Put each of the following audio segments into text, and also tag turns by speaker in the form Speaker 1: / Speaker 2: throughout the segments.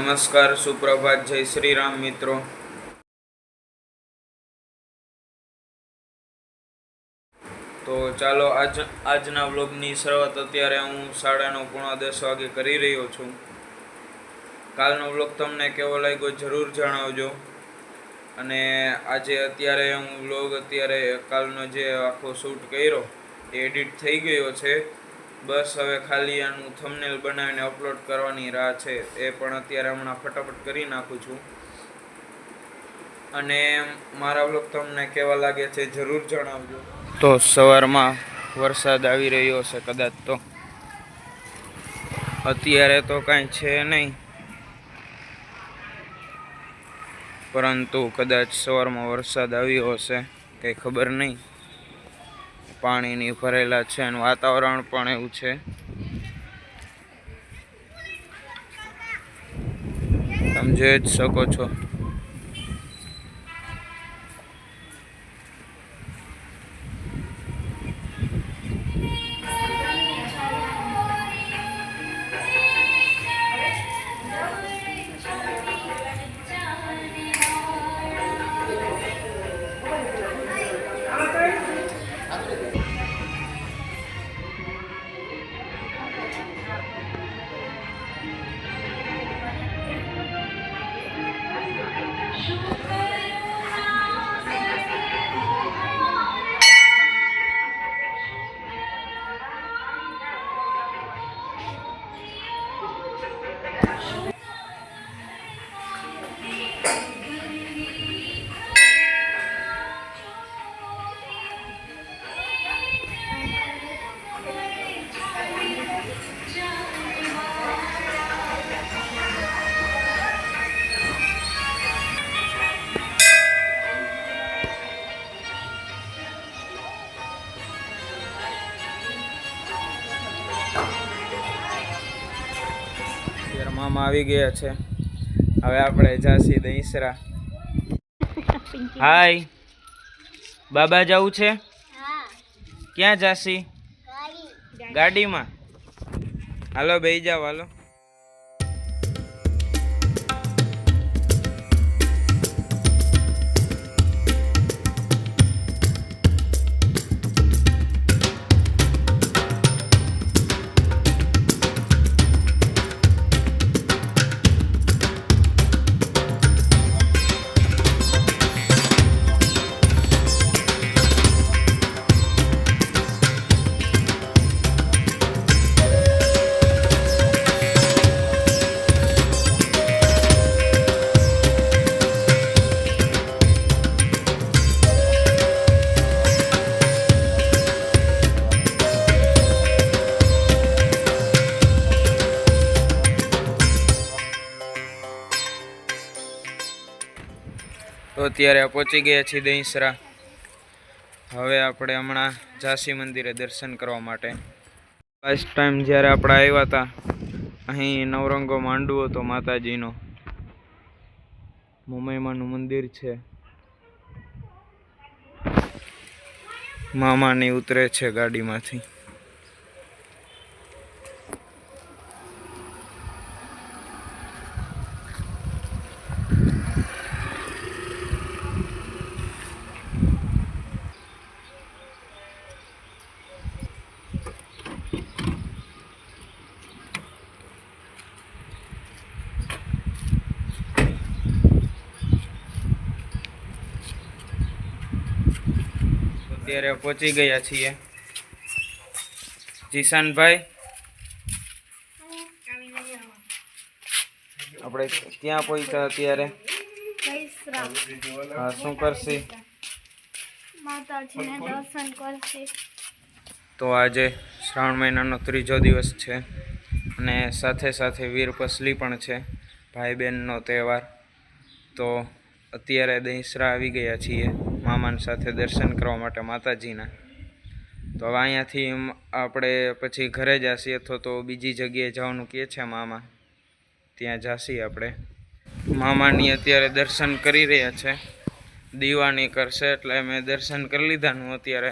Speaker 1: નમસ્કાર, સુપ્રભાત, જય શ્રી રામ મિત્રો। તો ચાલો આજના વ્લોગની શરૂઆત અત્યારે હું 9:30 વાગે કરી રહ્યો છું। કાલનો વ્લોગ તમને કેવો લાગ્યો જરૂર જણાવજો। અને આજે અત્યારે હું વ્લોગ કાલનો જે આખો શૂટ કર્યો એ એડિટ થઈ ગયો છે। બસ હવે ખાલી આનું થંબનેલ બનાવીને અપલોડ કરવાની રાહ છે। એ પણ અત્યારે હમણાં ફટાફટ કરી નાખું છું। અને મારા વ્લોગ તમને કેવા લાગે છે જરૂર જણાવજો। તો સવારમાં વરસાદ આવી રહ્યો છે કદાચ, તો અત્યારે તો કાંઈ છે નહીં, પરંતુ કદાચ સવારમાં વરસાદ આવ્યો હશે, કંઈ ખબર નહીં। પાણીની ભરેલા છે અને વાતાવરણ પણ એવું છે। તમે જોઈ જ શકો છો। મામા આવી ગયા છે, હવે આપણે જાસી દહીસરા। હાય, બાબા જવું છે? ક્યાં જાસી? ગાડીમાં? હાલો બેહી જાવ, હાલો। તો અત્યારે પહોંચી ગયા છીએ દહીસરા। હવે આપણે હમણાં જાસી મંદિરે દર્શન કરવા માટે। લાસ્ટ ટાઈમ જ્યારે આપણે આવ્યા હતા, અહીં નવરંગો માંડવો હતો માતાજીનો, મોમાઈમાનું મંદિર છે। મામાની ઉતરે છે ગાડીમાંથી। અત્યારે પહોંચી ગયા છીએ। જીશાનભાઈ, આપણે ક્યાં પહોંચ્યા અત્યારે? હા, શું કરશી?
Speaker 2: માતાજીને દર્શન કરશી।
Speaker 1: તો આજે શ્રાવણ મહિનાનો 3જો દિવસ છે અને સાથે સાથે વીર પસલી પણ છે, ભાઈ બહેનનો તહેવાર। તો અત્યારે દહીસરા આવી ગયા છીએ મામાની સાથે દર્શન કરવા માટે માતાજીના। તો હવે અહીંયાથી આપણે પછી ઘરે જાશી, અથવા તો બીજી જગ્યાએ જવાનું કહે છે મામા, ત્યાં જાશી આપણે। મામાની અત્યારે દર્શન કરી રહ્યા છે, દીવાની કરશે એટલે મેં દર્શન કરી લીધા। હું અત્યારે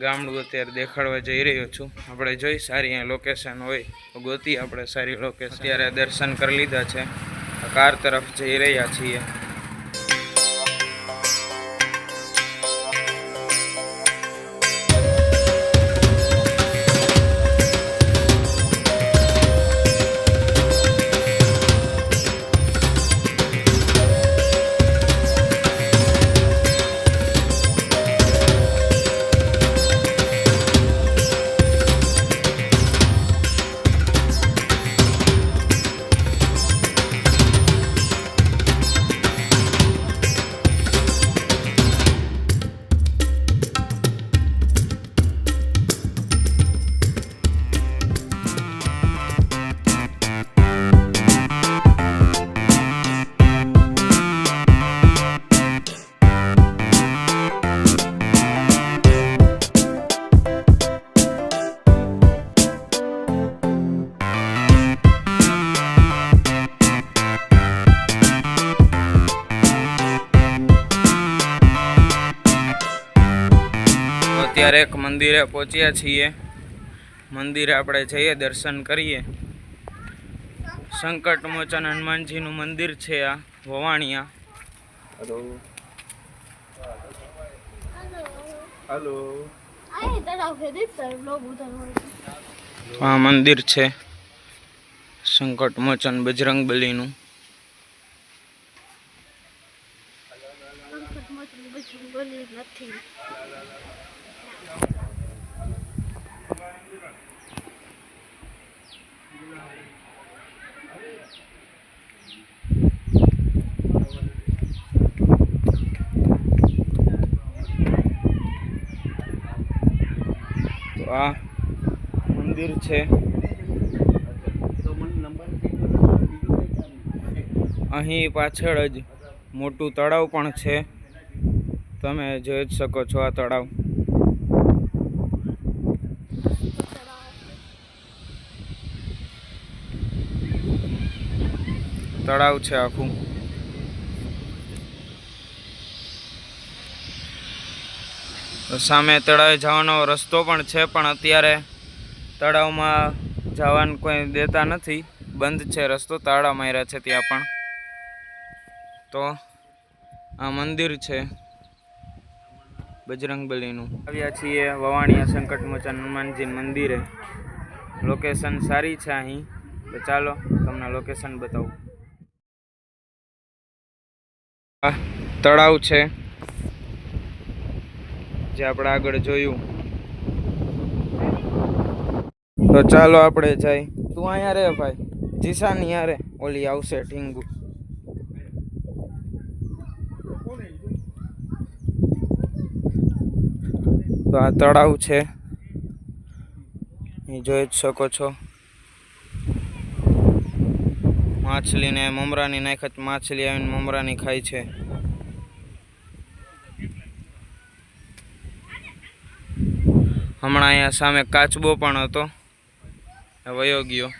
Speaker 1: ગામડું અત્યારે દેખાડવા જઈ રહ્યો છું। આપણે જોઈ સારી લોકેશન હોય તો ગોતી આપણે સારી લોકેશન। અત્યારે દર્શન કરી લીધા છે। કાર તરફ જઈ રહ્યા છીએ. અત્યારે એક મંદિરે પહોંચ્યા છીએ. મંદિરે આપણે જઈએ, દર્શન કરીએ. સંકટ મોચન હનુમાનજીનું મંદિર છે આ વવાણિયા. હેલો. આ મંદિર છે સંકટ મોચન બજરંગબલીનું. આ મંદિર છે. અહીં પાછળ જ મોટું તળાવ પણ છે. તમે જોઈ જ શકો છો આ તળાવ. તળાવ છે આખું. સામે તળાવે જવાનો રસ્તો પણ છે, પણ અત્યારે તળાવમાં જવાનું કોઈ દેતા નથી, બંધ છે રસ્તો, તાળા માર્યા છે ત્યાં પણ. તો આ મંદિર છે બજરંગબલીનું. આવ્યા છીએ વવાણિયા સંકટ મોચન હનુમાનજી મંદિરે. લોકેશન સારી છે અહીં, તો ચાલો તમને લોકેશન બતાવું. આ તળાવ છે જે આપણે આગળ જોયું. તો ચાલો આપણે જઈ. તું અહીંયા રે ભાઈ, જીસાની યારે ઓલી આવશે ઢીંગુ. તો આ તળાવ છે, એ જોઈ જ શકો છો. માછલીને મમરાની નાખત, માછલી આવીને મમરાની ખાય છે. હમણાં અહીંયા સામે કાચબો પણ હતો, વયો ગયો.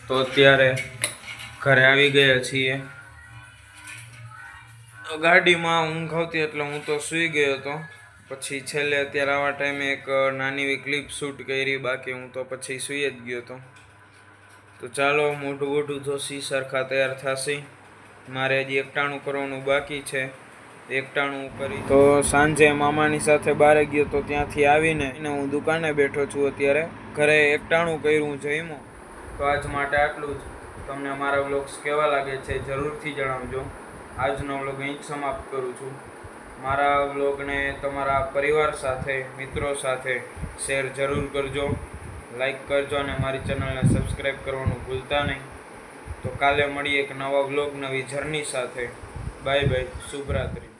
Speaker 1: તો અત્યારે ઘરે આવી ગયા છીએ. ગાડીમાં ઊંઘ આવતી એટલે હું તો સૂઈ ગયો હતો. પછી છેલ્લે અત્યારે આવા ટાઈમે એક નાની એવી ક્લિપ શૂટ કરી, બાકી હું તો પછી સૂઈ જ ગયો હતો. તો ચાલો મોઢું મોઢું ધોસી સરખા તૈયાર થશે. મારે હજી એકટાણું કરવાનું બાકી છે, એકટાણું કરી. તો સાંજે મામાની સાથે બહાર ગયો તો ત્યાંથી આવીને હું દુકાને બેઠો છું. અત્યારે ઘરે એકટાણું કર્યું, જમ્યો. તો આજ માટે આટલું જ. તમને અમારા વ્લોગ્સ કેવા લાગે છે જરૂરથી જણાવજો. આજનો વ્લોગ અહીં જ સમાપ્ત કરું છું. મારા વ્લોગને તમારા પરિવાર સાથે, મિત્રો સાથે શેર જરૂર કરજો, લાઈક કરજો અને મારી ચેનલને સબસ્ક્રાઈબ કરવાનું ભૂલતા નહીં. તો કાલે મળીએ એક નવા વ્લોગ, નવી જર્ની સાથે. Bye bye, શુભરાત્રિ.